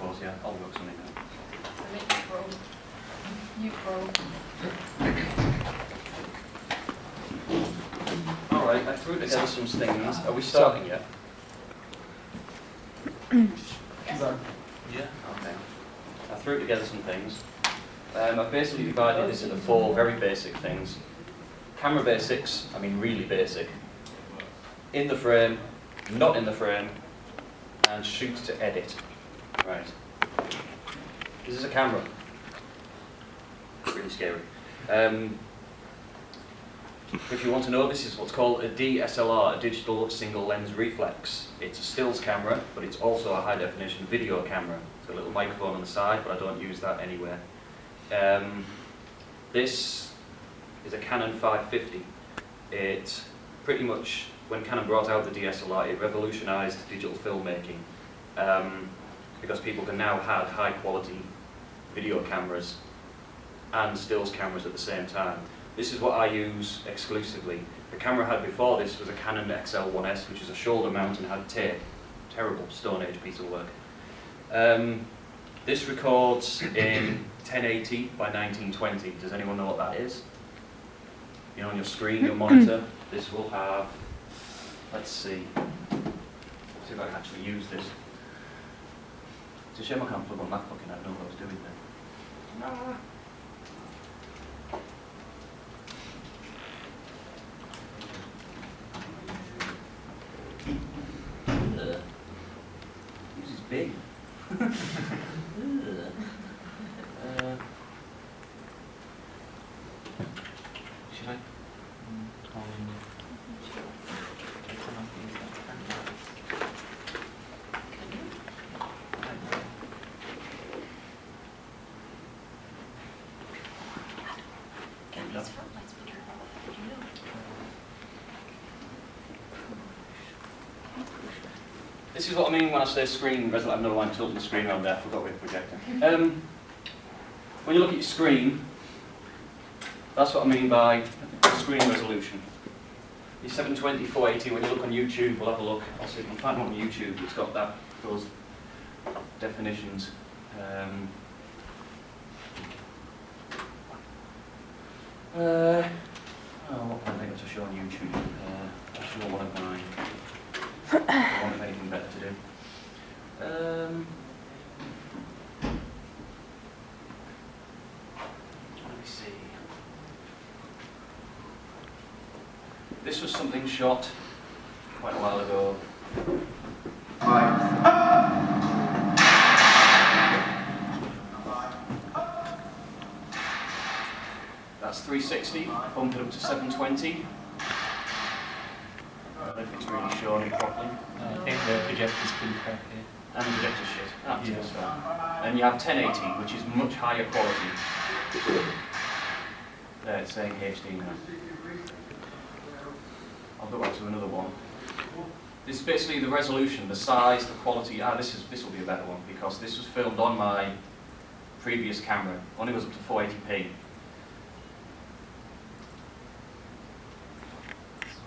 suppose, yeah. I'll work something out. You pro. Alright, I threw together some things. Are we starting yet? Yeah, okay. I threw together some things. I've basically divided this into 4 very basic things. Camera basics, I mean really basic. In the frame, not in the frame, and shoot to edit. Right. This is a camera. Really scary. If you want to know, this is what's called a DSLR, a digital single lens reflex. It's a stills camera, but it's also a high definition video camera. It's got a little microphone on the side, but I don't use that anywhere. This is a Canon 550. It pretty much, when Canon brought out the DSLR, it revolutionized digital filmmaking because people can now have high quality video cameras and stills cameras at the same time. This is what I use exclusively. The camera I had before this was a Canon XL1S, which is a shoulder mount and had tape. Terrible Stone Age piece of work. This records in 1080 by 1920. Does anyone know what that is? You know, on your screen, your monitor, this will have, let's see if I can actually use this. It's a shame I can't plug my MacBook in, I don't know what I was doing there. Nah. This is big. Should I? This is what I mean when I say screen resolution. I don't know why I'm tilting the screen around there. I forgot we had a projector. When you look at your screen, that's what I mean by screen resolution. Your 720, 480, when you look on YouTube, we'll have a look. I'll see if I can find one on YouTube that's got that, those definitions. What can I think to show on YouTube? I'll show one of mine. I don't have anything better to do. Let me see. This was something shot quite a while ago. That's 360, pump it up to 720. I don't know if it's really showing it properly. I think the projector's pretty crappy. And the projector shit. That's fine. And you have 1080, which is much higher quality. There, it's saying HD now. I'll go back to another one. This is basically the resolution, the size, the quality. This will be a better one because this was filmed on my previous camera. Only goes up to 480p.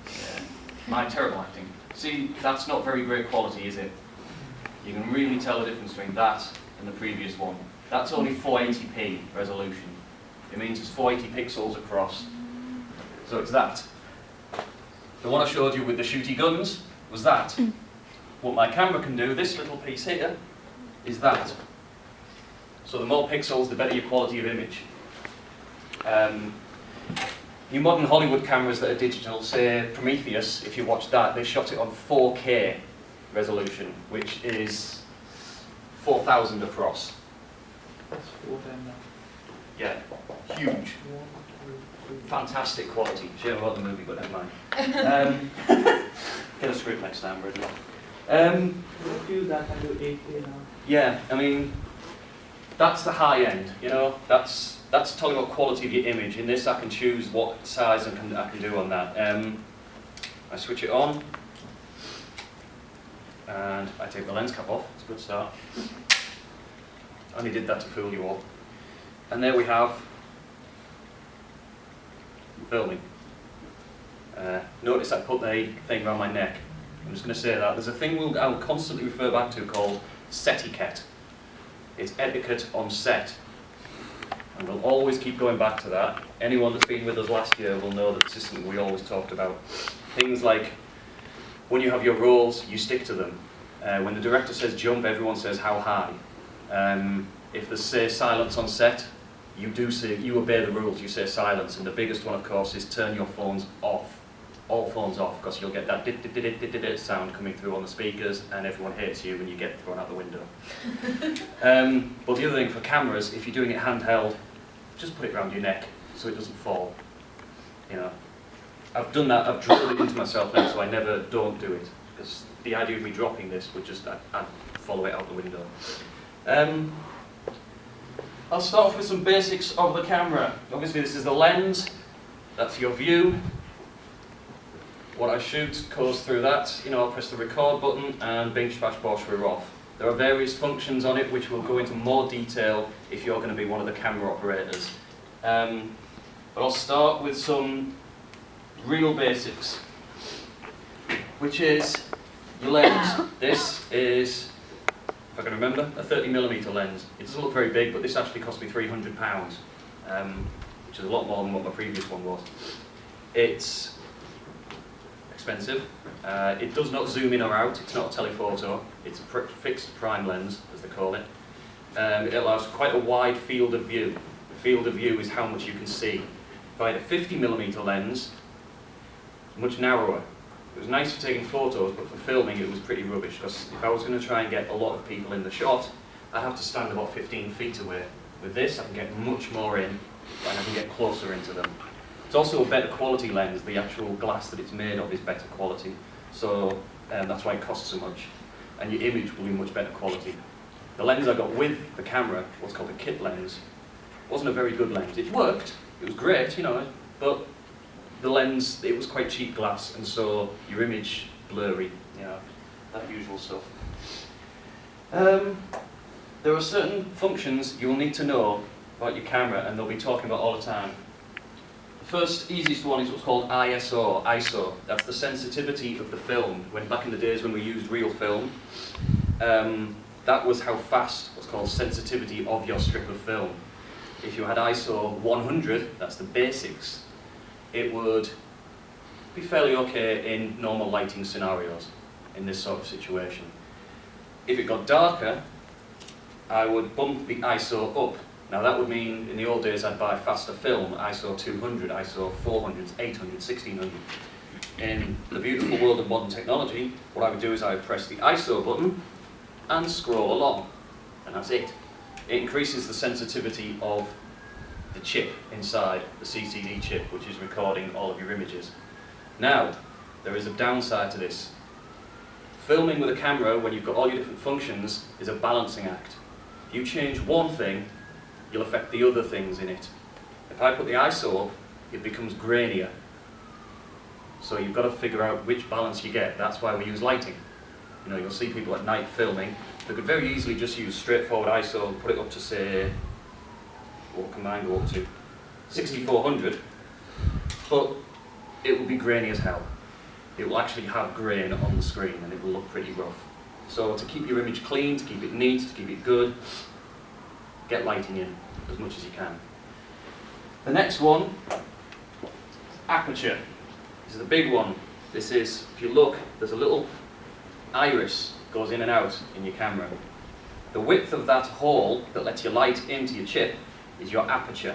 Yeah. My terrible acting. See, that's not very great quality, is it? You can really tell the difference between that and the previous one. That's only 480p resolution. It means it's 480 pixels across. So it's that. The one I showed you with the shooty guns was that. What my camera can do, this little piece here, is that. So the more pixels, the better your quality of image. Your modern Hollywood cameras that are digital, say Prometheus, if you watch that, they shot it on 4K resolution, which is 4,000 across. That's 4 then now. Yeah, huge. Fantastic quality. Shame about the movie, but never mind. Get a script next time, Bridget. What use that and do 8K now? Yeah, I mean, that's the high end, you know, that's talking about quality of your image. In this I can choose what size I can do on that. I switch it on, and I take the lens cap off. It's a good start. I only did that to fool you all. And there we have filming. Notice I put the thing around my neck. I'm just going to say that. There's a thing I'll constantly refer back to called setiquette. It's etiquette on set. And we'll always keep going back to that. Anyone that's been with us last year will know that this is something we always talked about. Things like, when you have your roles, you stick to them. When the director says jump, everyone says how high. If there's, say, silence on set, you obey the rules, you say silence. And the biggest one, of course, is turn your phones off. All phones off, because you'll get that dit sound coming through on the speakers, and everyone hates you when you get thrown out the window. But the other thing for cameras, if you're doing it handheld, just put it around your neck so it doesn't fall. You know, I've done that. I've drilled it into myself now, so I never don't do it. Because the idea of me dropping this would just I'd follow it out the window. I'll start off with some basics of the camera. Obviously, this is the lens. That's your view. What I shoot goes through that. You know, I'll press the record button and bing bash bosh, we're off. There are various functions on it which will go into more detail if you're going to be one of the camera operators. But I'll start with some real basics, which is your lens. This is, if I can remember, a 30mm lens. It doesn't look very big, but this actually cost me £300, which is a lot more than what my previous one was. It's expensive. It does not zoom in or out. It's not a telephoto. It's a fixed prime lens, as they call it. It allows quite a wide field of view. The field of view is how much you can see. If I had a 50mm lens, much narrower. It was nice for taking photos, but for filming it was pretty rubbish, because if I was going to try and get a lot of people in the shot, I'd have to stand about 15 feet away. With this, I can get much more in, and I can get closer into them. It's also a better quality lens. The actual glass that it's made of is better quality, so that's why it costs so much. And your image will be much better quality. The lens I got with the camera, what's called a kit lens, wasn't a very good lens. It worked, it was great, you know, but the lens, it was quite cheap glass, and so your image blurry, you know, that usual stuff. There are certain functions you'll need to know about your camera, and they'll be talking about all the time. The first, easiest one is what's called ISO. That's the sensitivity of the film. Back in the days when we used real film, that was how fast, what's called sensitivity of your strip of film. If you had ISO 100, that's the basics, it would be fairly okay in normal lighting scenarios, in this sort of situation. If it got darker, I would bump the ISO up. Now that would mean, in the old days, I'd buy faster film, ISO 200, ISO 400, 800, 1600. In the beautiful world of modern technology, what I would do is I would press the ISO button and scroll along, and that's it. It increases the sensitivity of the chip inside, the CCD chip, which is recording all of your images. Now, there is a downside to this. Filming with a camera, when you've got all your different functions, is a balancing act. If you change one thing, you'll affect the other things in it. If I put the ISO up, it becomes grainier. So you've got to figure out which balance you get. That's why we use lighting. You know, you'll see people at night filming. They could very easily just use straightforward ISO and put it up to, say, what can mine go up to? 6400. But it will be grainy as hell. It will actually have grain on the screen, and it will look pretty rough. So to keep your image clean, to keep it neat, to keep it good, get lighting in as much as you can. The next one, aperture. This is the big one. This is, if you look, there's a little iris goes in and out in your camera. The width of that hole that lets your light into your chip is your aperture.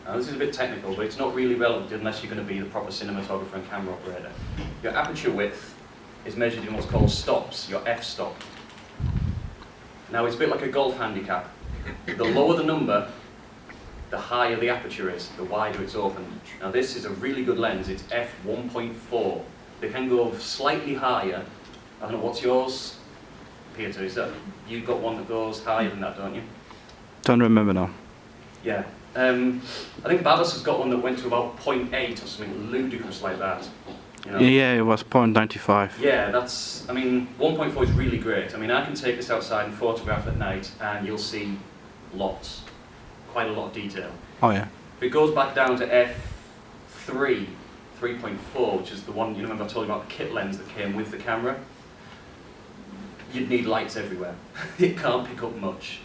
Now this is a bit technical, but it's not really relevant unless you're going to be the proper cinematographer and camera operator. Your aperture width is measured in what's called stops, your f-stop. Now it's a bit like a golf handicap. The lower the number, the higher the aperture is, the wider it's open. Now this is a really good lens, it's f1.4. They can go slightly higher. I don't know, what's yours, Peter? Is that, you've got one that goes higher than that, don't you? Don't remember now. Yeah. I think Babas has got one that went to about 0.8 or something ludicrous like that. You know? Yeah, it was 0.95. Yeah, that's, I mean, 1.4 is really great. I mean, I can take this outside and photograph at night, and you'll see lots, quite a lot of detail. Oh yeah. If it goes back down to f3, 3.4, which is the one, you remember I told you about the kit lens that came with the camera? You'd need lights everywhere. It can't pick up much.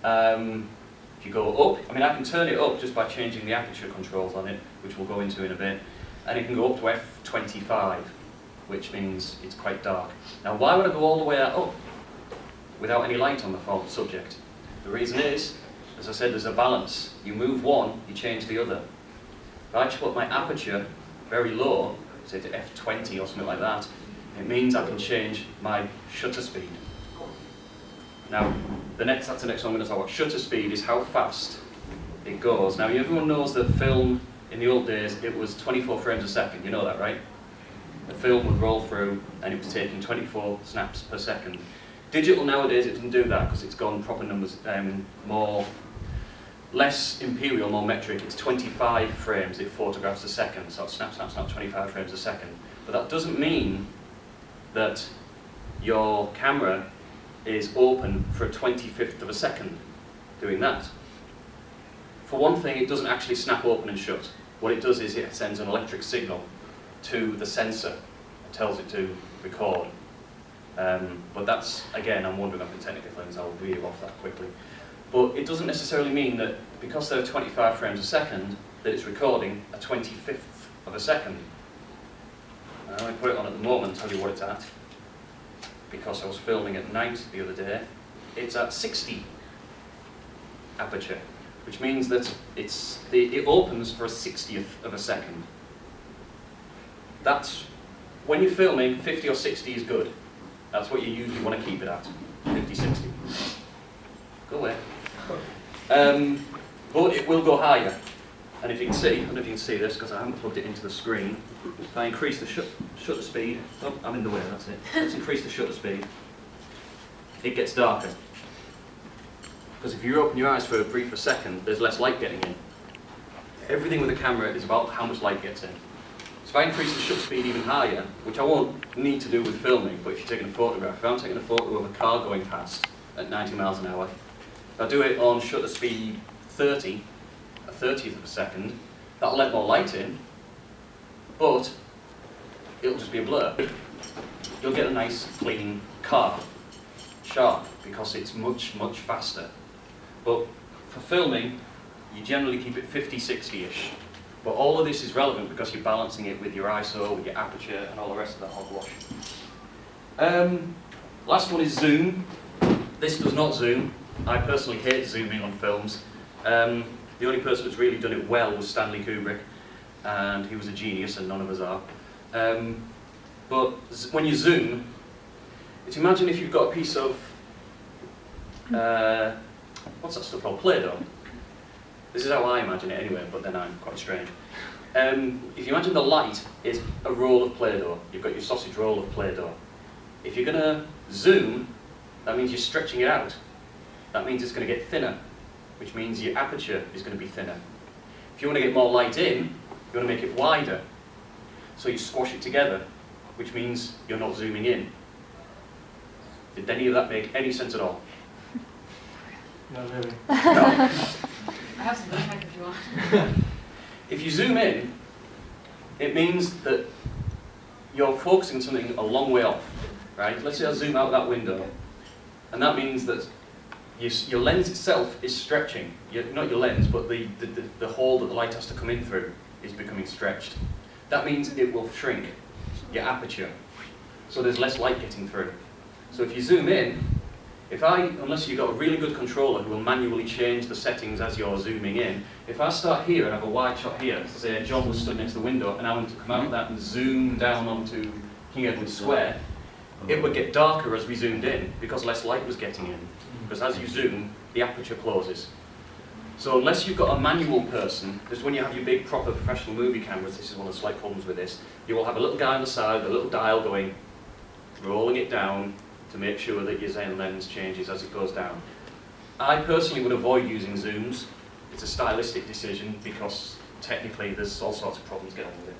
If you go up, I mean I can turn it up just by changing the aperture controls on it, which we'll go into in a bit, and it can go up to f25, which means it's quite dark. Now why would I go all the way up without any light on the subject? The reason is, as I said, there's a balance. You move one, you change the other. If I put my aperture very low, say to f20 or something like that, it means I can change my shutter speed. Now, that's the next one I'm going to talk about. Shutter speed is how fast it goes. Now, everyone knows that film, in the old days, it was 24 frames a second. You know that, right? The film would roll through, and it was taking 24 snaps per second. Digital nowadays, it doesn't do that, because it's gone proper numbers, less imperial, more metric. It's 25 frames it photographs a second, so it's snap, snap, snap, 25 frames a second. But that doesn't mean that your camera is open for a 25th of a second doing that. For one thing, it doesn't actually snap open and shut. What it does is it sends an electric signal to the sensor and tells it to record. But that's, again, I'm wandering off in technical things, I'll weave off that quickly. But it doesn't necessarily mean that because there are 25 frames a second, that it's recording a 25th of a second. I put it on at the moment and tell you what it's at. Because I was filming at night the other day, it's at 60 aperture, which means that it opens for a 60th of a second. That's, when you're filming, 50 or 60 is good. That's what you usually want to keep it at, 50, 60. Go away. But it will go higher. And if you can see, I don't know if you can see this because I haven't plugged it into the screen. If I increase the shutter speed, oh, I'm in the way, that's it. Let's increase the shutter speed. It gets darker. Because if you open your eyes for a brief second, there's less light getting in. Everything with the camera is about how much light gets in. So if I increase the shutter speed even higher, which I won't need to do with filming, but if you're taking a photograph, if I'm taking a photo of a car going past at 90 miles an hour, if I do it on shutter speed 30, a 30th of a second, that'll let more light in, but it'll just be a blur. You'll get a nice clean car, sharp, because it's much, much faster. But for filming, you generally keep it 50, 60-ish. But all of this is relevant because you're balancing it with your ISO, with your aperture, and all the rest of that hogwash. Last one is zoom. This does not zoom. I personally hate zooming on films. The only person that's really done it well was Stanley Kubrick, and he was a genius, and none of us are. But when you zoom, it's imagine if you've got a piece of, what's that stuff called? Play-Doh. This is how I imagine it anyway, but then I'm quite strange. If you imagine the light is a roll of Play-Doh, you've got your sausage roll of Play-Doh. If you're going to zoom, that means you're stretching it out. That means it's going to get thinner, which means your aperture is going to be thinner. If you want to get more light in, you want to make it wider. So you squash it together, which means you're not zooming in. Did any of that make any sense at all? Not really. No. I have some feedback if you want. If you zoom in, it means that you're focusing something a long way off, right? Let's say I zoom out that window, and that means that your lens itself is stretching. Not your lens, but the hole that the light has to come in through is becoming stretched. That means it will shrink your aperture, so there's less light getting through. So if you zoom in, unless you've got a really good controller who will manually change the settings as you're zooming in, if I start here and have a wide shot here, say John was stood next to the window and I want to come out of that and zoom down onto King Edward Square, it would get darker as we zoomed in because less light was getting in. Because as you zoom, the aperture closes. So unless you've got a manual person, because when you have your big proper professional movie cameras, this is one of the slight problems with this, you will have a little guy on the side, a little dial going, rolling it down, to make sure that your Zen lens changes as it goes down. I personally would avoid using zooms. It's a stylistic decision because technically there's all sorts of problems going on with it.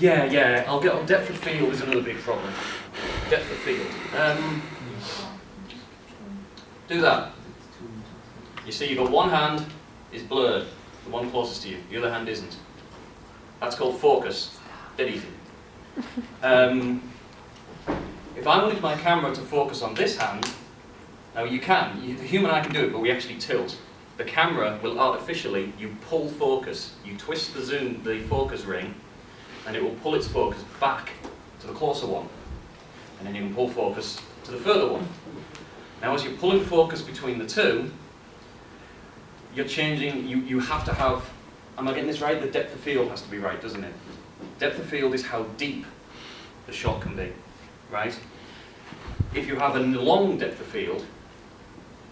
Yeah, I'll get on depth of field is another big problem. Depth of field. Do that. You see, you've got one hand is blurred, the one closest to you. The other hand isn't. That's called focus. Dead easy. If I wanted my camera to focus on this hand, Now the human eye can do it, but we actually tilt. The camera will artificially, you pull focus, you twist the focus ring, and it will pull its focus back to the closer one. And then you can pull focus to the further one. Now as you're pulling focus between the two, you're changing, you have to have, am I getting this right? The depth of field has to be right, doesn't it? Depth of field is how deep the shot can be, right? If you have a long depth of field,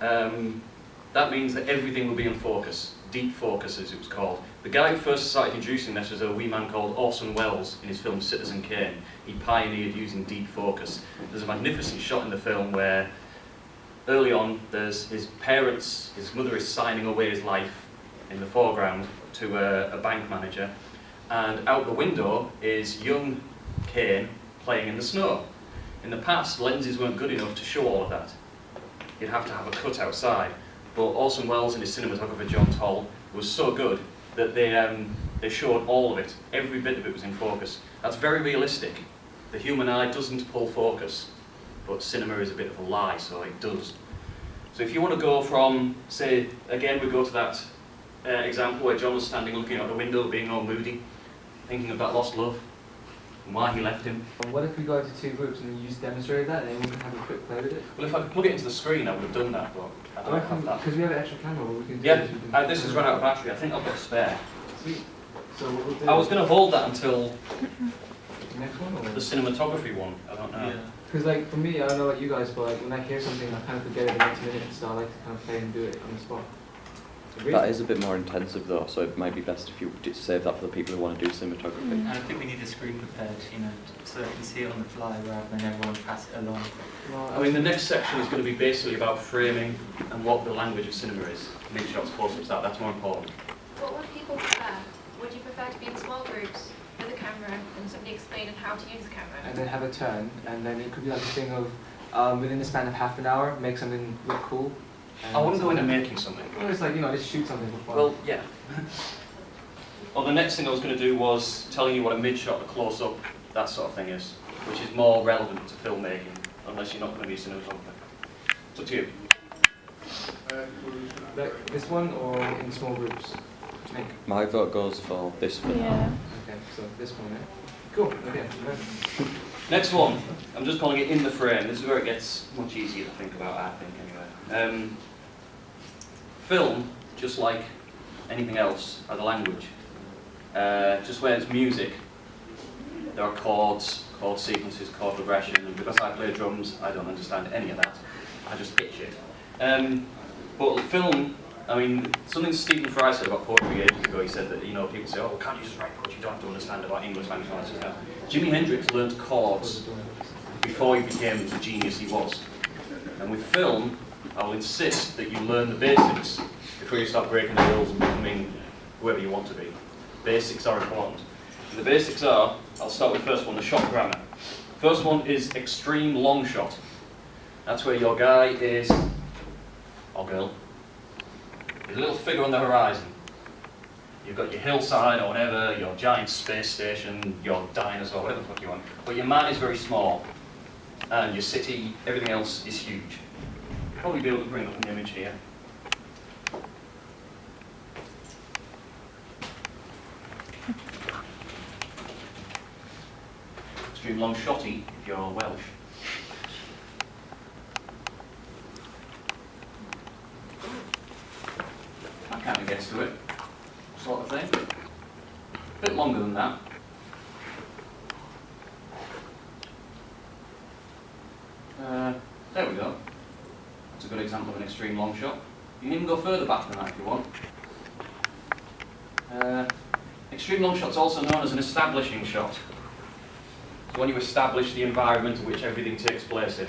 that means that everything will be in focus. Deep focus, as it was called. The guy who first started introducing this was a wee man called Orson Welles in his film Citizen Kane. He pioneered using deep focus. There's a magnificent shot in the film where early on there's his parents, his mother is signing away his life in the foreground to a bank manager, and out the window is young Kane playing in the snow. In the past, lenses weren't good enough to show all of that. You'd have to have a cut outside. But Orson Welles and his cinematographer John Toll was so good that they showed all of it. Every bit of it was in focus. That's very realistic. The human eye doesn't pull focus, but cinema is a bit of a lie, so it does. So if you want to go from, say, again we go to that example where John was standing looking out the window, being all moody, thinking of that lost love, and why he left him. What if we go into two groups and you just demonstrate that and then we can have a quick play with it? Well, if I could plug it into the screen, I would have done that, but I don't have that. Because we have an extra camera, we can do Yeah, this. We can- this has run out of battery. I think I've got a spare. Sweet. So what we'll do I was going to hold that until the next one, or? the cinematography one. I don't know. Because like for me, I don't know about you guys, but like when I hear something, I kind of forget it the next minute, so I like to kind of play and do it on the spot. Agreed? That is a bit more intensive though, so it might be best if you save that for the people who want to do cinematography. And I think we need a screen prepared, you know, so they can see it on the fly rather than everyone pass it along. Well, I mean, the next section is going to be basically about framing and what the language of cinema is. Mid shots, close-ups, that's more important. What would people prefer? Would you prefer to be in small groups with a camera and somebody explaining how to use the camera? and then have a turn, and then it could be like a thing of within the span of half an hour, make something look cool. And I wouldn't go into making something. Well, it's like, you know, just shoot something for fun. Well, yeah. Well, the next thing I was going to do was telling you what a mid-shot, a close-up, that sort of thing is, which is more relevant to filmmaking, unless you're not going to be a cinematographer. It's up to you. Like this one or in small groups? What do you think? My vote goes for this for now. Okay, so this one, yeah. Cool, okay. Next one, I'm just calling it in the frame. This is where it gets much easier to think about, I think, anyway. Film, just like anything else, has a language. Just where it's music, there are chords, chord sequences, chord progression, and because I play drums, I don't understand any of that. I just pitch it. But film, I mean, something Stephen Fry said about poetry ages ago, he said that, you know, people say, oh, well, can't you just write poetry? You don't have to understand about English language and all that stuff. Jimi Hendrix learned chords before he became the genius he was. And with film, I will insist that you learn the basics before you start breaking the rules and becoming whoever you want to be. Basics are important. And the basics are, I'll start with the first one, the shot grammar. First one is extreme long shot. That's where your guy is, or girl, is a little figure on the horizon. You've got your hillside or whatever, your giant space station, your dinosaur, whatever the fuck you want. But your man is very small, and your city, everything else is huge. Probably be able to bring up an image here. Extreme long shotty if you're Welsh. That kind of gets to it, sort of thing. A bit longer than that. There we go. That's a good example of an extreme long shot. You can even go further back than that if you want. Extreme long shot is also known as an establishing shot. So when you establish the environment in which everything takes place in.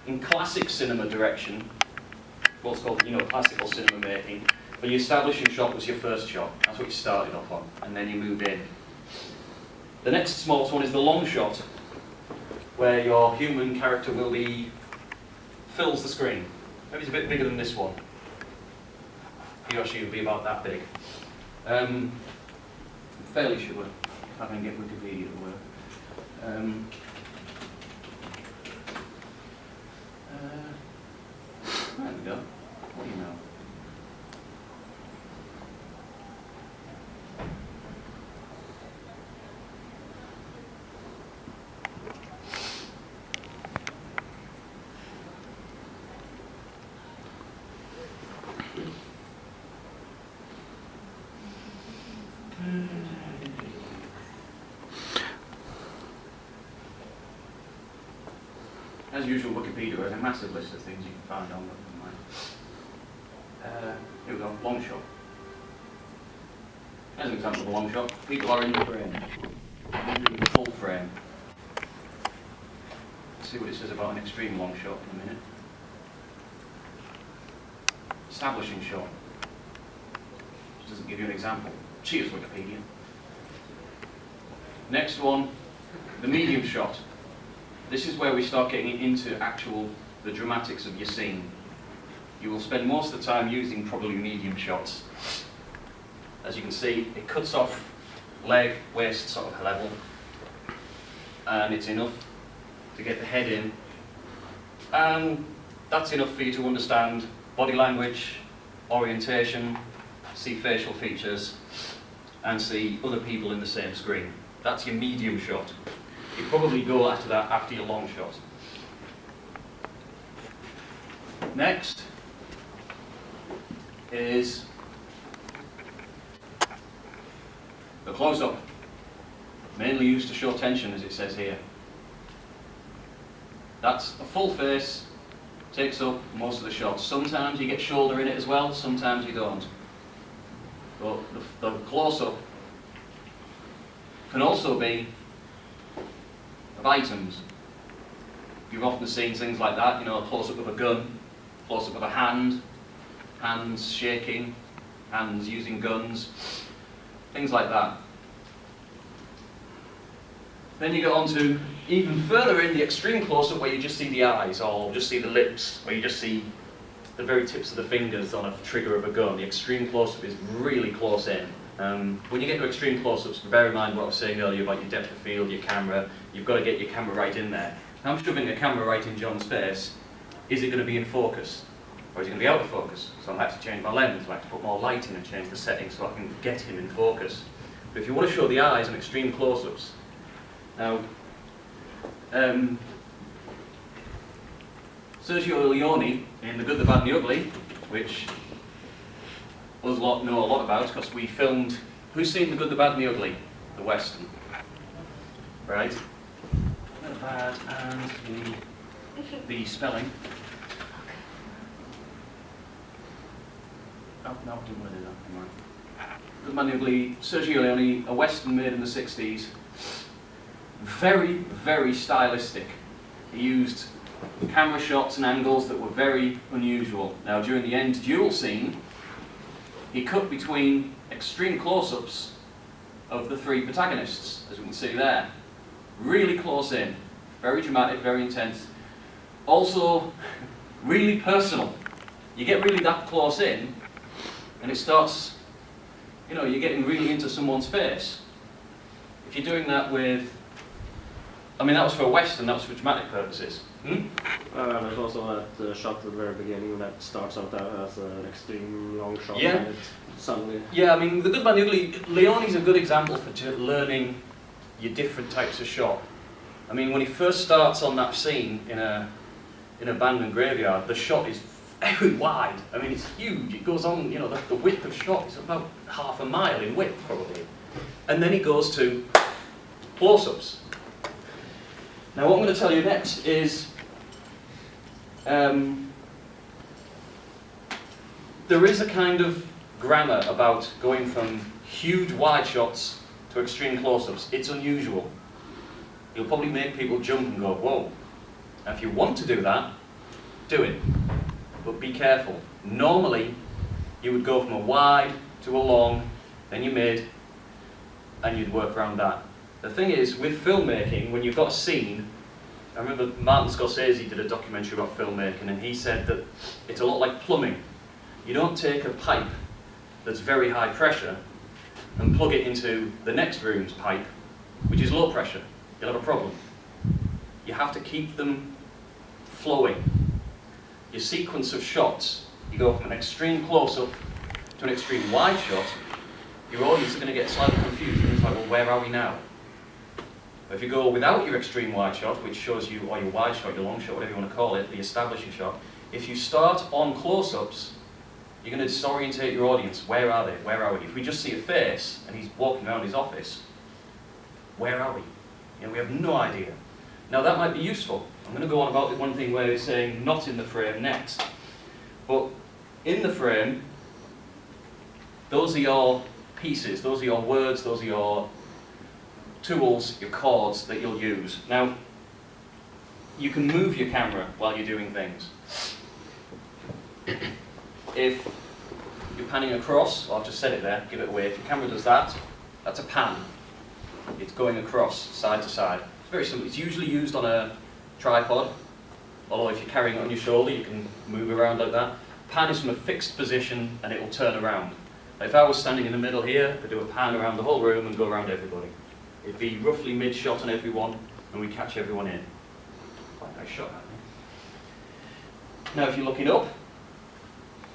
In classic cinema direction, what's called, you know, classical cinema making, when your establishing shot was your first shot. That's what you started off on, and then you moved in. The next smallest one is the long shot, where your human character will be, fills the screen. Maybe it's a bit bigger than this one. He or she will be about that big. I'm fairly sure, if I can get Wikipedia to work. As usual, Wikipedia has a massive list of things you can find on online. Here we go, long shot. As an example of a long shot, people are in the frame, in the full frame. Let's see what it says about an extreme long shot in a minute. Establishing shot. Just doesn't give you an example. Cheers, Wikipedia. Next one, the medium shot. This is where we start getting into the dramatics of your scene. You will spend most of the time using probably medium shots. As you can see, it cuts off leg, waist sort of level, and it's enough to get the head in. And that's enough for you to understand body language, orientation, see facial features, and see other people in the same screen. That's your medium shot. You probably go after that after your long shot. Next is the close-up, mainly used to show tension, as it says here. That's a full face, takes up most of the shots. Sometimes you get shoulder in it as well, sometimes you don't. But the close-up can also be of items. You've often seen things like that, you know, a close-up of a gun, close-up of a hand, hands shaking, hands using guns, things like that. Then you get on to even further in the extreme close-up where you just see the eyes, or just see the lips, where you just see the very tips of the fingers on a trigger of a gun. The extreme close-up is really close in. When you get to extreme close-ups, bear in mind what I was saying earlier about your depth of field, your camera. You've got to get your camera right in there. Now I'm shoving a camera right in John's face. Is it going to be in focus? Or is it going to be out of focus? So I'll have to change my lens, I'll have to put more light in and change the settings so I can get him in focus. But if you want to show the eyes on extreme close-ups, now, Sergio Leone in The Good, the Bad and the Ugly, which us lot know a lot about because we filmed, who's seen The Good, the Bad and the Ugly? The Western. Right? The bad and the spelling. Oh, no, I didn't want to do that. Never mind. Good, Bad and the Ugly, Sergio Leone, a Western made in the 60s. Very, very stylistic. He used camera shots and angles that were very unusual. Now, during the end duel scene, he cut between extreme close-ups of the three protagonists, as we can see there. Really close in. Very dramatic, very intense. Also, really personal. You get really that close in, and it starts, you know, you're getting really into someone's face. If you're doing that with, I mean, that was for a Western, that was for dramatic purposes. There's also that shot at the very beginning that starts out as an extreme long shot. Yeah. And it suddenly. Yeah, I mean, The Good, Bad and the Ugly, Leone's a good example for learning your different types of shot. I mean, when he first starts on that scene in an abandoned graveyard, the shot is very wide. I mean, it's huge. It goes on, you know, the width of shot is about half a mile in width, probably. And then he goes to close-ups. Now, what I'm going to tell you next is there is a kind of grammar about going from huge wide shots to extreme close-ups. It's unusual. You'll probably make people jump and go, whoa. Now, if you want to do that, do it. But be careful. Normally, you would go from a wide to a long, then you mid, and you'd work around that. The thing is, with filmmaking, when you've got a scene, I remember Martin Scorsese did a documentary about filmmaking, and he said that it's a lot like plumbing. You don't take a pipe that's very high pressure and plug it into the next room's pipe, which is low pressure. You'll have a problem. You have to keep them flowing. Your sequence of shots, you go from an extreme close-up to an extreme wide shot, your audience are going to get slightly confused. It's like, well, where are we now? But if you go without your extreme wide shot, which shows you, or your wide shot, your long shot, whatever you want to call it, the establishing shot, if you start on close-ups, you're going to disorientate your audience. Where are they? Where are we? If we just see a face and he's walking around his office, where are we? You know, we have no idea. Now that might be useful. I'm going to go on about the one thing where it's saying not in the frame next. But in the frame, those are your pieces, those are your words, those are your tools, your chords that you'll use. Now, you can move your camera while you're doing things. If you're panning across, well, I've just said it there, give it away. If your camera does that, that's a pan. It's going across, side to side. It's very simple. It's usually used on a tripod, although if you're carrying it on your shoulder, you can move around like that. Pan is from a fixed position and it will turn around. If I was standing in the middle here, I'd do a pan around the whole room and go around everybody. It'd be roughly mid-shot on everyone, and we catch everyone in. Quite a nice shot, I think. Now if you're looking up,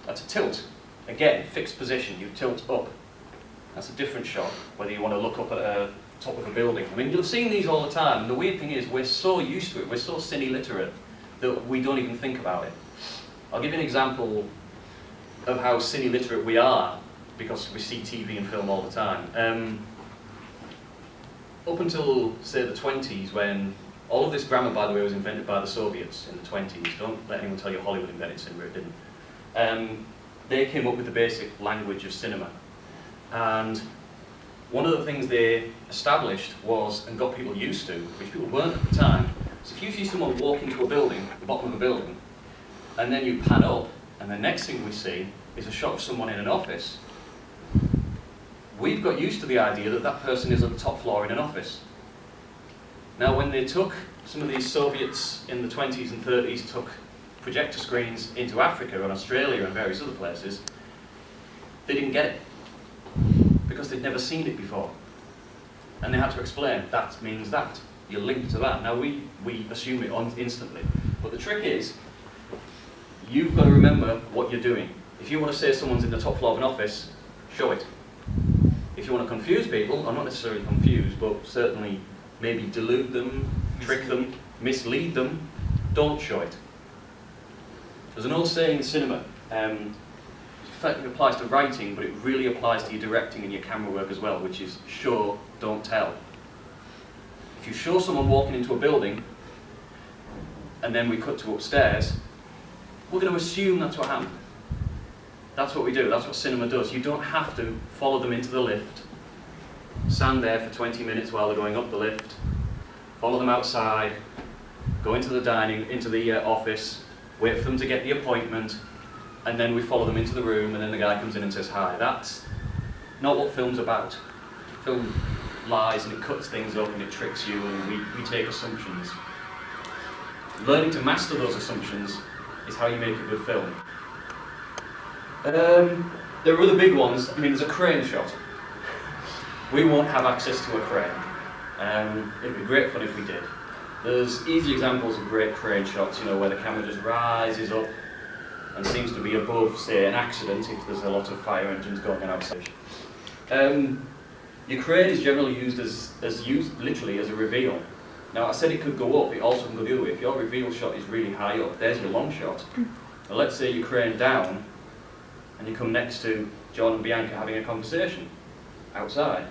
that's a tilt. Again, fixed position, you tilt up. That's a different shot, whether you want to look up at the top of a building. I mean, you've seen these all the time, and the weird thing is we're so used to it, we're so cine literate, that we don't even think about it. I'll give you an example of how cine literate we are, because we see TV and film all the time. Up until, say, the 20s, when all of this grammar, by the way, was invented by the Soviets in the 20s. Don't let anyone tell you Hollywood invented cinema, it didn't. They came up with the basic language of cinema. And one of the things they established was, and got people used to, which people weren't at the time, is if you see someone walk into a building, the bottom of a building, and then you pan up, and the next thing we see is a shot of someone in an office, we've got used to the idea that that person is at the top floor in an office. Now when they took, some of these Soviets in the 20s and 30s took projector screens into Africa and Australia and various other places, they didn't get it, because they'd never seen it before. And they had to explain, that means that, you're linked to that. Now we assume it instantly, but the trick is, you've got to remember what you're doing. If you want to say someone's in the top floor of an office, show it. If you want to confuse people, or not necessarily confuse, but certainly maybe delude them, trick them, mislead them, don't show it. There's an old saying in cinema, it applies to writing, but it really applies to your directing and your camera work as well, which is show, don't tell. If you show someone walking into a building, and then we cut to upstairs, we're going to assume that's what happened. That's what we do, that's what cinema does. You don't have to follow them into the lift, stand there for 20 minutes while they're going up the lift, follow them outside, go into the office, wait for them to get the appointment, and then we follow them into the room, and then the guy comes in and says hi. That's not what film's about. Film lies and it cuts things up and it tricks you, and we take assumptions. Learning to master those assumptions is how you make a good film. There are other big ones. I mean, there's a crane shot. We won't have access to a crane. It'd be great fun if we did. There's easy examples of great crane shots, you know, where the camera just rises up and seems to be above, say, an accident if there's a lot of fire engines going on outside. Your crane is generally used literally as a reveal. Now, I said it could go up, it also can go the other way. If your reveal shot is really high up, there's your long shot. Now, let's say you crane down and you come next to John and Bianca having a conversation outside.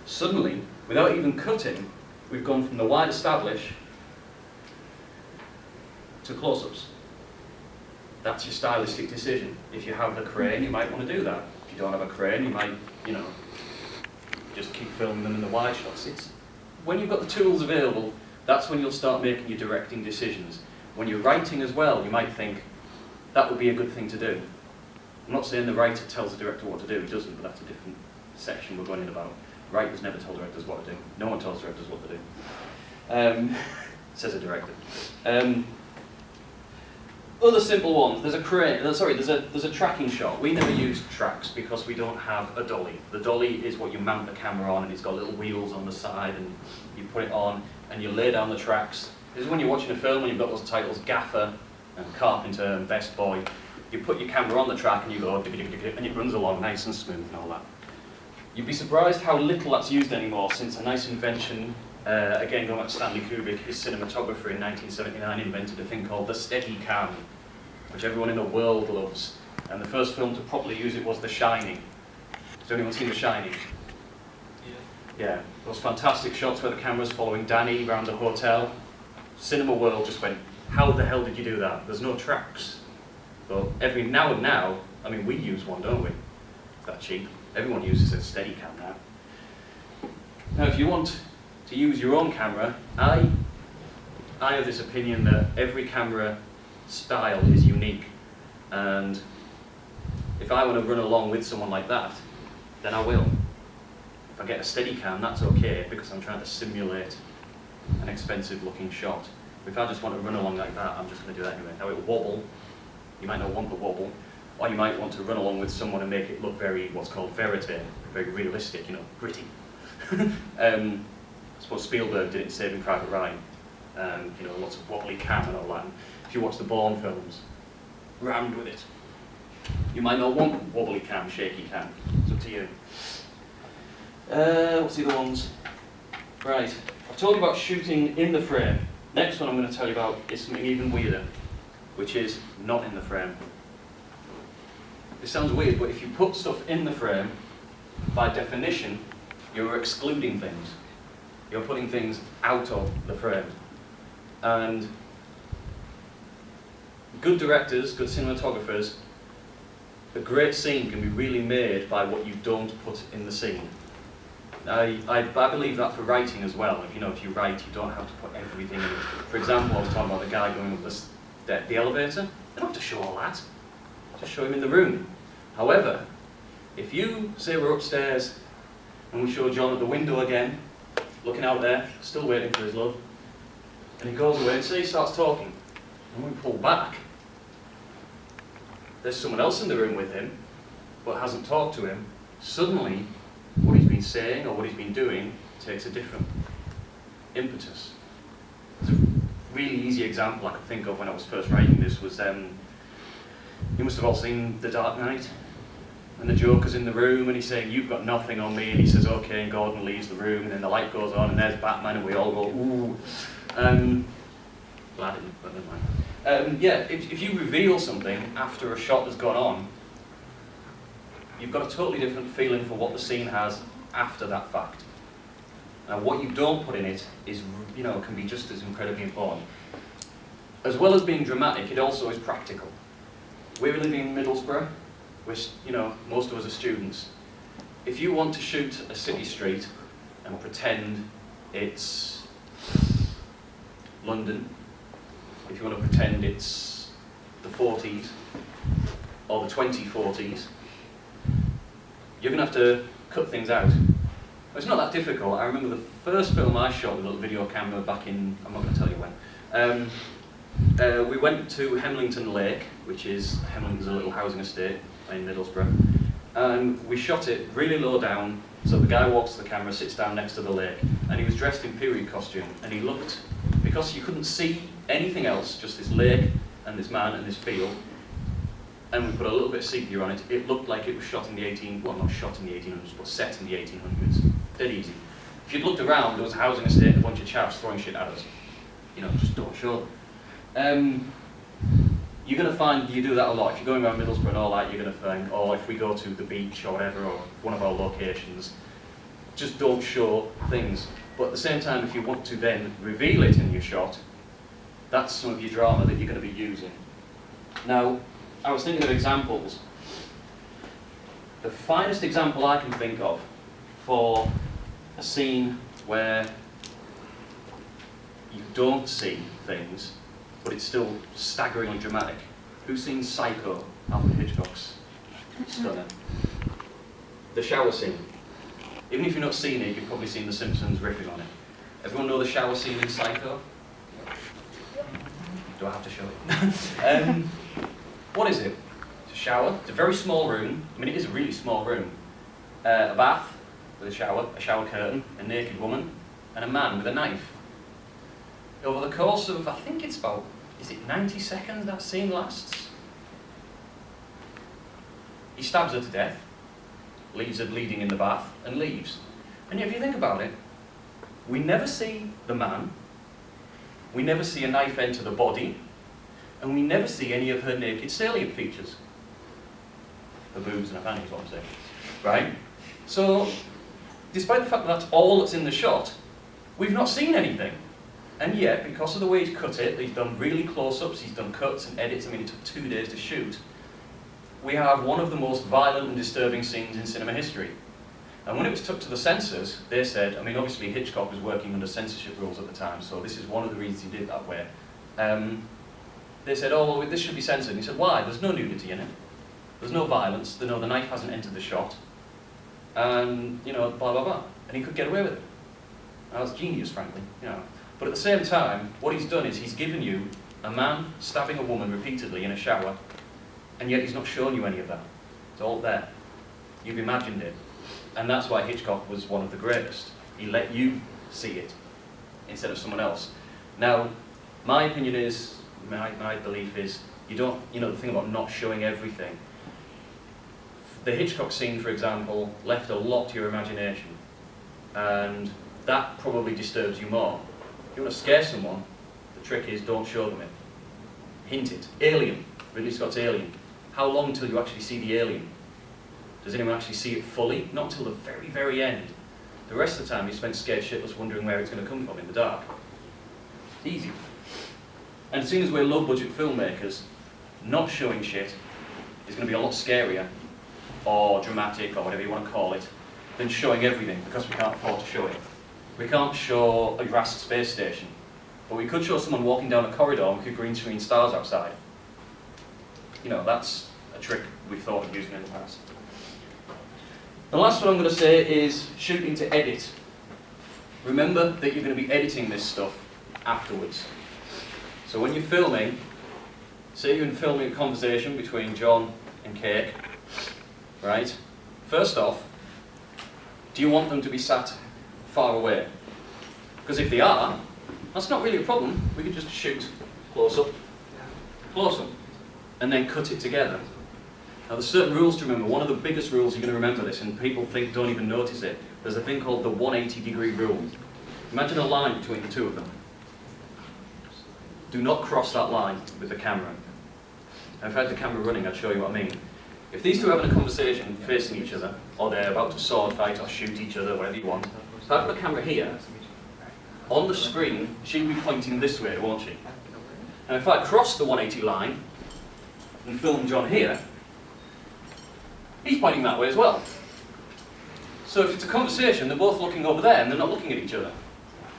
Suddenly, without even cutting, we've gone from the wide establish to close-ups. That's your stylistic decision. If you have a crane, you might want to do that. If you don't have a crane, you might, you know, just keep filming them in the wide shots. When you've got the tools available, that's when you'll start making your directing decisions. When you're writing as well, you might think, that would be a good thing to do. I'm not saying the writer tells the director what to do, he doesn't, but that's a different section we're going in about. Writers never tell directors what to do. No one tells directors what to do. Says a director. Other simple ones. There's a crane. There's a tracking shot. We never use tracks because we don't have a dolly. The dolly is what you mount the camera on, and it's got little wheels on the side, and you put it on, and you lay down the tracks. This is when you're watching a film and you've got those titles, Gaffer and Carpenter and Best Boy. You put your camera on the track and you go, and it runs along nice and smooth and all that. You'd be surprised how little that's used anymore since a nice invention, again going back to Stanley Kubrick, his cinematographer in 1979 invented a thing called the Steadicam, which everyone in the world loves. And the first film to properly use it was The Shining. Has anyone seen The Shining? Yeah. Those fantastic shots where the camera's following Danny around the hotel. cinema world just went, how the hell did you do that? There's no tracks. But every now and now, I mean, we use one, don't we? It's that cheap. Everyone uses a Steadicam now. Now, if you want to use your own camera, I have this opinion that every camera style is unique. And if I want to run along with someone like that, then I will. If I get a Steadicam, that's okay, because I'm trying to simulate an expensive looking shot. If I just want to run along like that, I'm just going to do that anyway. Now, it will wobble. You might not want the wobble. Or you might want to run along with someone and make it look very, what's called verite, very realistic, you know, gritty. I suppose Spielberg did it in Saving Private Ryan. You know, lots of wobbly cam and all that. And if you watch the Bourne films, rammed with it. You might not want wobbly cam, shaky cam. It's up to you. What's the other ones? Right, I've told you about shooting in the frame. Next one I'm going to tell you about is something even weirder, which is not in the frame. This sounds weird, but if you put stuff in the frame, by definition, you're excluding things. You're putting things out of the frame. And good directors, good cinematographers, a great scene can be really made by what you don't put in the scene. I believe that for writing as well. If you write, you don't have to put everything in it. For example, I was talking about the guy going up the elevator. You don't have to show all that. Just show him in the room. However, if you say we're upstairs and we show John at the window again, looking out there, still waiting for his love, and he goes away and say he starts talking, and we pull back, there's someone else in the room with him, but hasn't talked to him, suddenly what he's been saying or what he's been doing takes a different impetus. There's a really easy example I could think of when I was first writing this was, you must have all seen The Dark Knight, and the Joker's in the room and he's saying, "You've got nothing on me," and he says, "Okay," and Gordon leaves the room, and then the light goes on and there's Batman and we all go, "Ooh." Glad it, but never mind. Yeah, if you reveal something after a shot has gone on, you've got a totally different feeling for what the scene has after that fact. Now, what you don't put in it is, can be just as incredibly important. As well as being dramatic, it also is practical. We're living in Middlesbrough, which, most of us are students. If you want to shoot a city street and pretend it's London, if you want to pretend it's the 40s or the 2040s, you're going to have to cut things out. It's not that difficult. I remember the first film I shot with a little video camera back in, I'm not going to tell you when. We went to Hemlington Lake, which is, Hemlington's a little housing estate in Middlesbrough, and we shot it really low down, so the guy walks to the camera, sits down next to the lake, and he was dressed in period costume, and he looked, because you couldn't see anything else, just this lake and this man and this field, and we put a little bit of sepia on it, it looked like it was shot in the not shot in the 1800s, but set in the 1800s. Dead easy. If you'd looked around, there was a housing estate and a bunch of chaps throwing shit at us. Just don't show them. You're going to find you do that a lot. If you're going around Middlesbrough and all that, you're going to find, if we go to the beach or whatever, or one of our locations, just don't show things. But at the same time, if you want to then reveal it in your shot, that's some of your drama that you're going to be using. Now, I was thinking of examples. The finest example I can think of for a scene where you don't see things, but it's still staggeringly dramatic. Who's seen Psycho, Alfred Hitchcock's stunner? The shower scene. Even if you've not seen it, you've probably seen The Simpsons riffing on it. Everyone know the shower scene in Psycho? Do I have to show it? What is it? It's a shower. It's a very small room. I mean, it is a really small room. A bath with a shower curtain, a naked woman, and a man with a knife. Over the course of, I think it's about, is it 90 seconds that scene lasts? He stabs her to death, leaves her bleeding in the bath, and leaves. And if you think about it, we never see the man, we never see a knife enter the body, and we never see any of her naked salient features. Her boobs and her panties, what I'm saying. Right? So, despite the fact that that's all that's in the shot, we've not seen anything. And yet, because of the way he's cut it, he's done really close-ups, he's done cuts and edits, I mean it took 2 days to shoot, we have one of the most violent and disturbing scenes in cinema history. And when it was took to the censors, they said, I mean obviously Hitchcock was working under censorship rules at the time, so this is one of the reasons he did it that way. They said, oh, well, this should be censored. And he said, why? There's no nudity in it. There's no violence. The knife hasn't entered the shot. And, you know, blah, blah, blah. And he could get away with it. That was genius, frankly. You know. But at the same time, what he's done is he's given you a man stabbing a woman repeatedly in a shower, and yet he's not shown you any of that. It's all there. You've imagined it. And that's why Hitchcock was one of the greatest. He let you see it instead of someone else. Now, my opinion is, my belief is, you don't, you know, the thing about not showing everything. The Hitchcock scene, for example, left a lot to your imagination. And that probably disturbs you more. If you want to scare someone, the trick is don't show them it. Hint it. Alien. Ridley Scott's Alien. How long till you actually see the alien? Does anyone actually see it fully? Not until the very, very end. The rest of the time you spend scared shitless wondering where it's going to come from in the dark. It's easy. And seeing as we're low-budget filmmakers, not showing shit is going to be a lot scarier, or dramatic, or whatever you want to call it, than showing everything, because we can't afford to show it. We can't show a grass space station, but we could show someone walking down a corridor and we could green screen stars outside. You know, that's a trick we've thought of using in the past. The last one I'm going to say is shooting to edit. Remember that you're going to be editing this stuff afterwards. So when you're filming, say you're filming a conversation between John and Cake, right? First off, do you want them to be sat far away? Because if they are, that's not really a problem. We could just shoot close up, and then cut it together. Now there's certain rules to remember. One of the biggest rules, you're going to remember this, and people don't even notice it. There's a thing called the 180-degree rule. Imagine a line between the two of them. Do not cross that line with the camera. And if I had the camera running, I'd show you what I mean. If these two are having a conversation facing each other, or they're about to sword fight or shoot each other, whatever you want, if I have the camera here, on the screen, she'll be pointing this way, won't she? And if I cross the 180 line and film John here, he's pointing that way as well. So if it's a conversation, they're both looking over there and they're not looking at each other.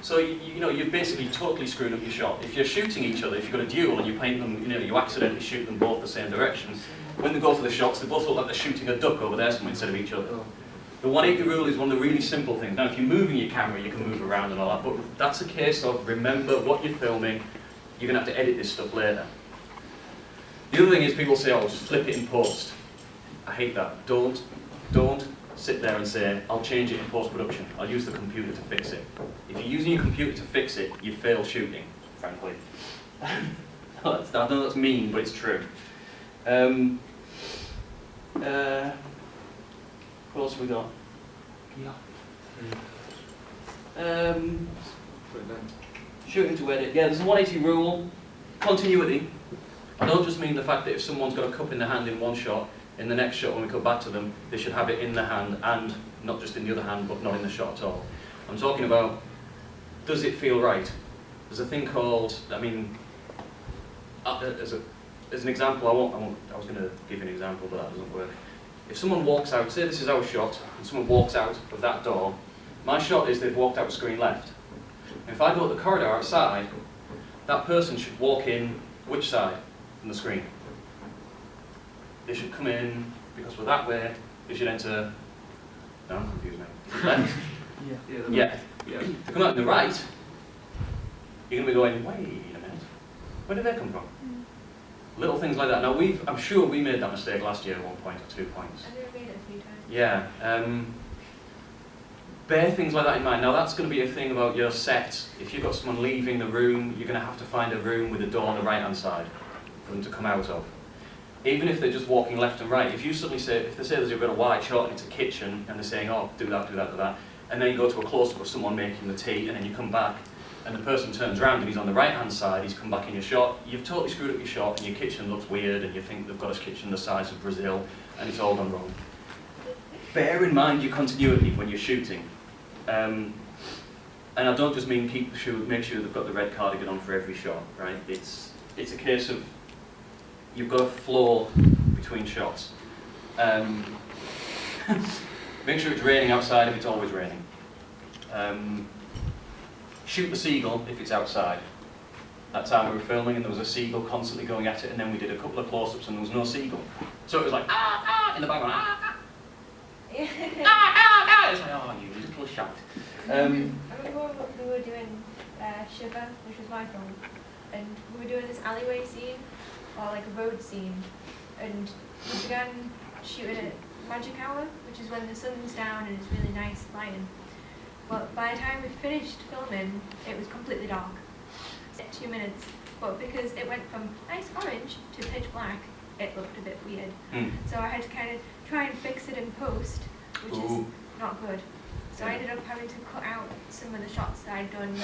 So you know, you've basically totally screwed up your shot. If you're shooting each other, if you've got a duel and you paint them, you know, you accidentally shoot them both the same direction, when they go for the shots, they both look like they're shooting a duck over there somewhere instead of each other. The 180 rule is one of the really simple things. Now, if you're moving your camera, you can move around and all that, but that's a case of remember what you're filming. You're going to have to edit this stuff later. The other thing is people say, oh, just flip it in post. I hate that. Don't sit there and say, I'll change it in post-production. I'll use the computer to fix it. If you're using your computer to fix it, you fail shooting, frankly. I know that's mean, but it's true. What else have we got? Shooting to edit. Yeah, there's a 180 rule. Continuity. I don't just mean the fact that if someone's got a cup in their hand in one shot, in the next shot when we come back to them, they should have it in the hand and not just in the other hand, but not in the shot at all. I'm talking about, does it feel right? There's a thing called, I mean, as an example, I was going to give you an example, but that doesn't work. If someone walks out, say this is our shot, and someone walks out of that door, my shot is they've walked out screen left. If I go to the corridor outside, that person should walk in which side from the screen? They should come in, because we're that way, they should enter, no, I'm confused now, left? Yeah. To come out in the right, you're going to be going, wait a minute, where did they come from? Little things like that. Now, I'm sure we made that mistake last year at 1 point or 2 points. I've never made it a few times. Yeah. Bear things like that in mind. Now, that's going to be a thing about your set. If you've got someone leaving the room, you're going to have to find a room with a door on the right-hand side for them to come out of. Even if they're just walking left and right, if you suddenly say, if they say there's a wide shot and it's a kitchen, and they're saying, oh, do that, do that, do that, and then you go to a close-up of someone making the tea, and then you come back, and the person turns around and he's on the right-hand side, he's come back in your shot, you've totally screwed up your shot, and your kitchen looks weird, and you think they've got a kitchen the size of Brazil, and it's all gone wrong. Bear in mind your continuity when you're shooting. And I don't just mean make sure they've got the red cardigan on for every shot, right? It's a case of you've got a flow between shots. Make sure it's raining outside if it's always raining. Shoot the seagull if it's outside. That time we were filming and there was a seagull constantly going at it, and then we did a couple of close-ups and there was no seagull. So it was like, ah, ah, in the background, ah, ah. Ah, ah, ah. It's like, oh, you little shout. I remember we were doing Shiver, which was my film, and we were doing this alleyway scene, or like a road scene, and we began shooting at magic hour, which is when the sun's down and it's really nice lighting. But by the time we finished filming, it was completely dark. 2 minutes, but because it went from nice orange to pitch black, it looked a bit weird. So I had to kind of try and fix it in post, which is not good. So I ended up having to cut out some of the shots that I'd done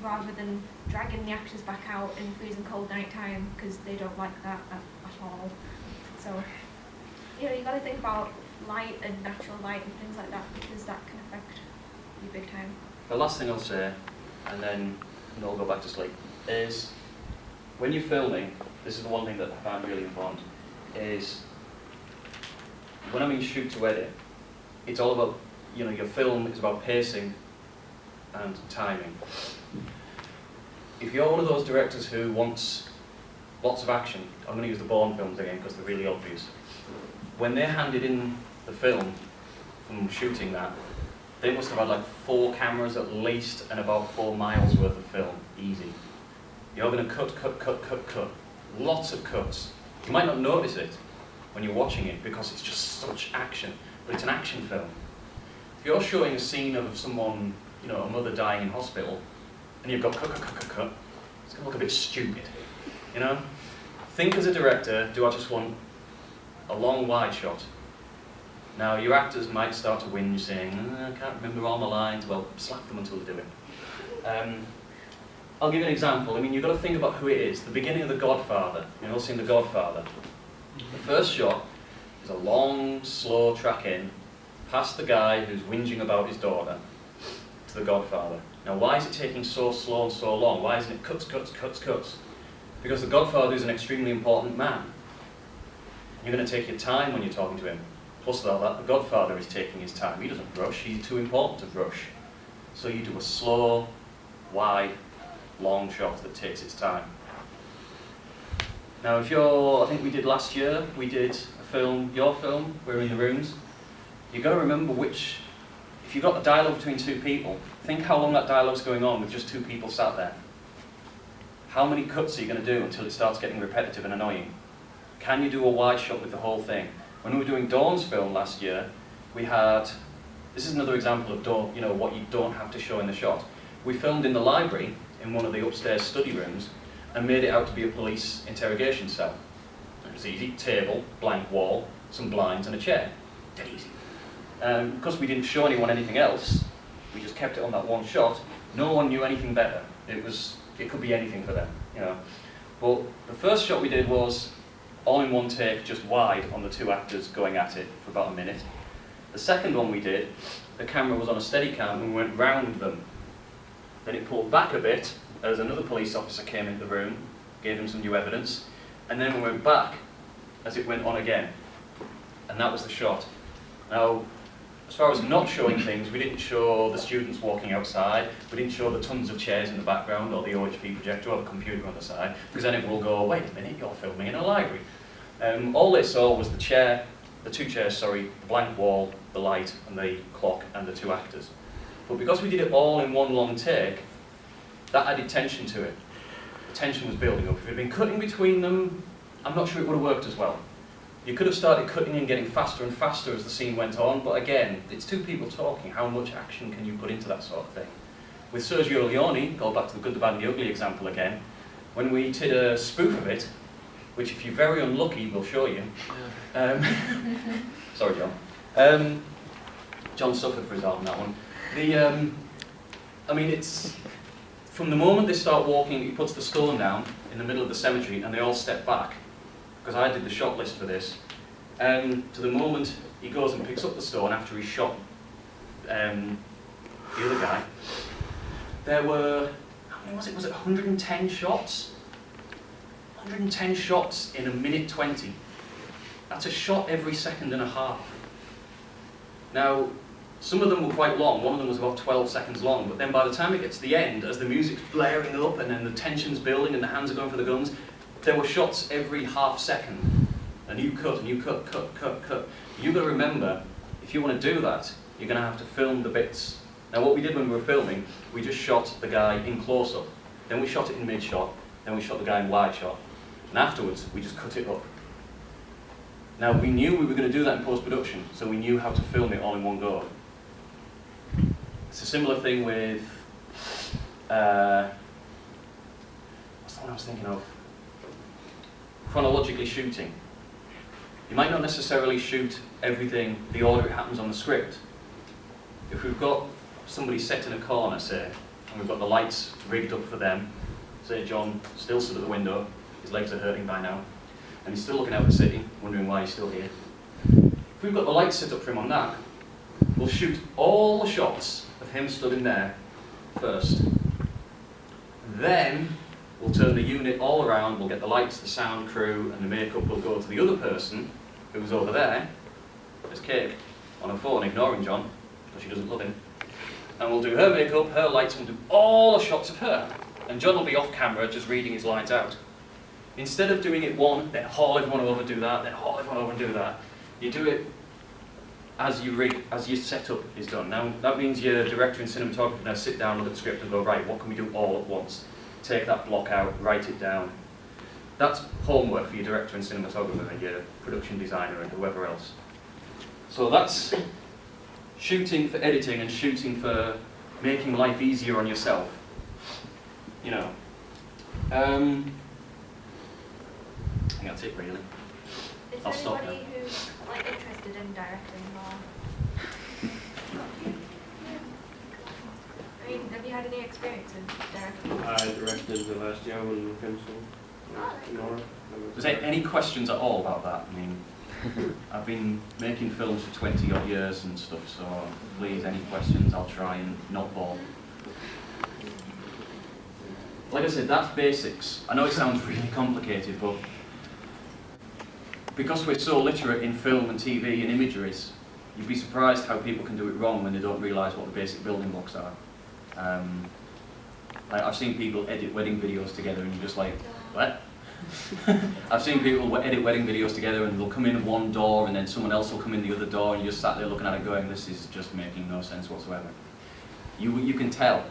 rather than dragging the actors back out in freezing cold night time, because they don't like that at all. So, you know, you got to think about light and natural light and things like that, because that can affect you big time. The last thing I'll say, and then I'll go back to sleep, is when you're filming, this is the one thing that I find really important, is when I mean shoot to edit, it's all about, you know, your film is about pacing and timing. If you're one of those directors who wants lots of action, I'm going to use the Bourne films again because they're really obvious. When they handed in the film from shooting that, they must have had like 4 cameras at least and about 4 miles worth of film, easy. You're going to cut. Lots of cuts. You might not notice it when you're watching it because it's just such action, but it's an action film. If you're showing a scene of someone, you know, a mother dying in hospital, and you've got cut, it's going to look a bit stupid, you know? Think as a director, do I just want a long wide shot? Now, your actors might start to whinge saying, I can't remember all my lines. Well, slap them until they do it. I'll give you an example. I mean, you've got to think about who it is. The beginning of The Godfather. You've all seen The Godfather. The first shot is a long, slow track in, past the guy who's whinging about his daughter, to The Godfather. Now, why is it taking so slow and so long? Why isn't it cuts? Because The Godfather is an extremely important man. You're going to take your time when you're talking to him. Plus that, The Godfather is taking his time. He doesn't rush. He's too important to rush. So you do a slow, wide, long shot that takes its time. Now, if I think we did last year, we did a film, your film, We're in the Rooms. You've got to remember if you've got a dialogue between 2 people, think how long that dialogue's going on with just 2 people sat there. How many cuts are you going to do until it starts getting repetitive and annoying? Can you do a wide shot with the whole thing? When we were doing Dawn's film last year, this is another example of what you don't have to show in the shot. We filmed in the library, in one of the upstairs study rooms, and made it out to be a police interrogation cell. It was easy, table, blank wall, some blinds and a chair. Dead easy. Because we didn't show anyone anything else, we just kept it on that one shot. No one knew anything better. It could be anything for them, you know. But the first shot we did was all in one take, just wide on the 2 actors going at it for about a minute. The second one we did, the camera was on a Steadicam and we went round them. Then it pulled back a bit as another police officer came into the room, gave him some new evidence, and then we went back as it went on again. And that was the shot. Now, as far as not showing things, we didn't show the students walking outside, we didn't show the tons of chairs in the background, or the OHP projector, or the computer on the side, because then it will go, wait a minute, you're filming in a library. All they saw was the 2 chairs, the blank wall, the light, and the clock, and the 2 actors. But because we did it all in one long take, that added tension to it. The tension was building up. If we'd been cutting between them, I'm not sure it would have worked as well. You could have started cutting and getting faster and faster as the scene went on, but again, it's 2 people talking. How much action can you put into that sort of thing? With Sergio Leone, go back to the Good, the Bad and the Ugly example again, when we did a spoof of it, which if you're very unlucky, we'll show you. Sorry, John. John suffered for his art on that one. I mean, it's from the moment they start walking, he puts the stone down in the middle of the cemetery and they all step back, because I did the shot list for this, to the moment he goes and picks up the stone after he shot the other guy. there were, how many was it? Was it 110 shots? 110 shots in a minute 20. That's a shot every second and a half. Now, some of them were quite long. One of them was about 12 seconds long, but then by the time it gets to the end, as the music's blaring up and then the tension's building and the hands are going for the guns, there were shots every half second. And you cut, cut. You've got to remember, if you want to do that, you're going to have to film the bits. Now what we did when we were filming, we just shot the guy in close-up. Then we shot it in mid-shot. Then we shot the guy in wide-shot. And afterwards, we just cut it up. Now we knew we were going to do that in post-production, so we knew how to film it all in one go. It's a similar thing with, what's the one I was thinking of? Chronologically shooting. You might not necessarily shoot everything the order it happens on the script. If we've got somebody set in a corner, say, and we've got the lights rigged up for them, say John still stood at the window, his legs are hurting by now, and he's still looking out at the city, wondering why he's still here. If we've got the lights set up for him on that, we'll shoot all the shots of him stood in there first. Then we'll turn the unit all around, we'll get the lights, the sound crew, and the makeup will go to the other person who's over there, there's Kate, on her phone, ignoring John, because she doesn't love him. And we'll do her makeup, her lights, and we'll do all the shots of her. And John will be off camera, just reading his lines out. Instead of doing it one, then haul everyone over, do that, then haul everyone over and do that, you do it as your setup is done. Now, that means your director and cinematographer now sit down, look at the script and go, right, what can we do all at once? Take that block out, write it down. That's homework for your director and cinematographer and your production designer and whoever else. So that's shooting for editing and shooting for making life easier on yourself. You know. I think that's it really. Is I'll there stop anybody who's like interested in directing or? I mean, have you had any experience in directing? I directed the last year when film school. Nora. Was there any questions at all about that? I mean, I've been making films for 20 odd years and stuff, so please, any questions, I'll try and not bore. Like I said, that's basics. I know it sounds really complicated, but because we're so literate in film and TV and imageries, you'd be surprised how people can do it wrong when they don't realise what the basic building blocks are. Like I've seen people edit wedding videos together and you're just like, what? I've seen people edit wedding videos together and they'll come in one door and then someone else will come in the other door and you're just sat there looking at it going, this is just making no sense whatsoever. You can tell.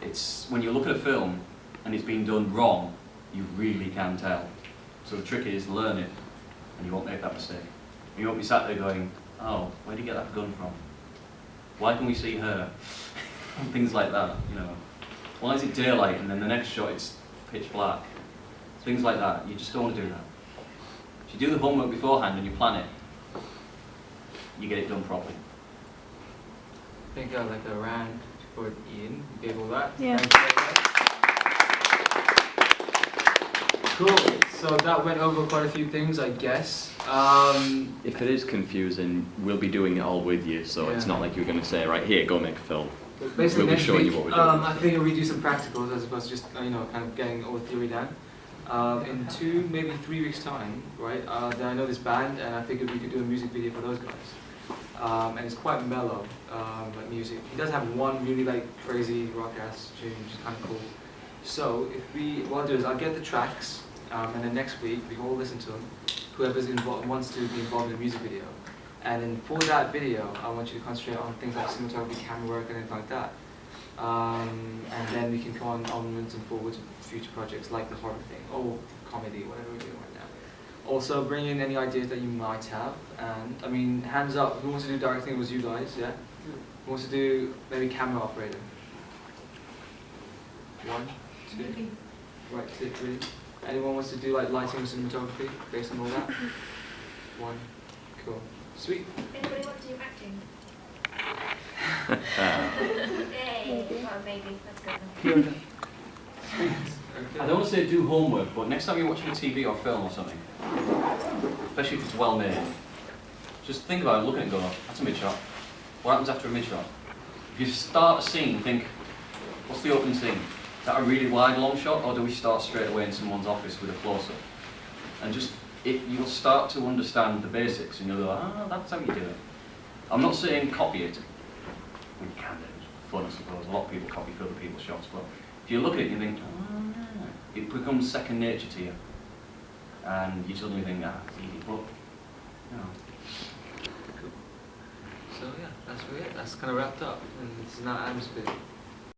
It's when you look at a film and it's been done wrong, you really can tell. So the trick is learn it and you won't make that mistake. You won't be sat there going, oh, where did you get that gun from? Why can we see her? And things like that, you know. Why is it daylight and then the next shot it's pitch black? Things like that, you just don't want to do that. If you do the homework beforehand and you plan it, you get it done properly. I think like a round for Ian, you gave all that. Yeah. Thank you very much. Cool, so that went over quite a few things, I guess. If it is confusing, we'll be doing it all with you, so it's Yeah. not like you're going to say, right, here, go make a film. But basically We'll be next showing week, you what we're doing. I think we do some practicals as opposed to just, kind of getting all the theory down. In 2, maybe 3 weeks time, right, then I know this band and I figured we could do a music video for those guys. And it's quite mellow, like music. He does have one really like crazy rock-ass tune, which is kind of cool. So what I'll do is I'll get the tracks, and then next week we can all listen to them. Whoever's wants to be involved in the music video. And then for that video, I want you to concentrate on things like cinematography, camera work, and anything like that. And then we can go on onwards and forwards with future projects like the horror thing, or comedy, whatever we're doing right now. Also, bring in any ideas that you might have. And I mean, hands up, who wants to do directing? It was you guys, yeah? Who wants to do maybe camera operator? 1, 2, right, 2, 3. Anyone wants to do like lighting or cinematography based on all that? 1, cool. Sweet. Anybody want to do acting? Yay! Well, maybe. That's good then. I don't want to say do homework, but next time you're watching a TV or film or something, especially if it's well made, just think about it, look at it and go, that's a mid-shot. What happens after a mid-shot? If you start a scene, think, What's the open scene? Is that a really wide long shot, or do we start straight away in someone's office with a close-up? And just, you'll start to understand the basics, and you'll go, ah, that's how you do it. I'm not saying copy it. We can do it. Fun, I suppose. A lot of people copy other people's shots, but if you look at it, you think, oh, yeah. It becomes second nature to you. And you suddenly think, ah, it's easy, but, you know. So yeah, that's really it. That's kind of wrapped up. And this is now atmosphere.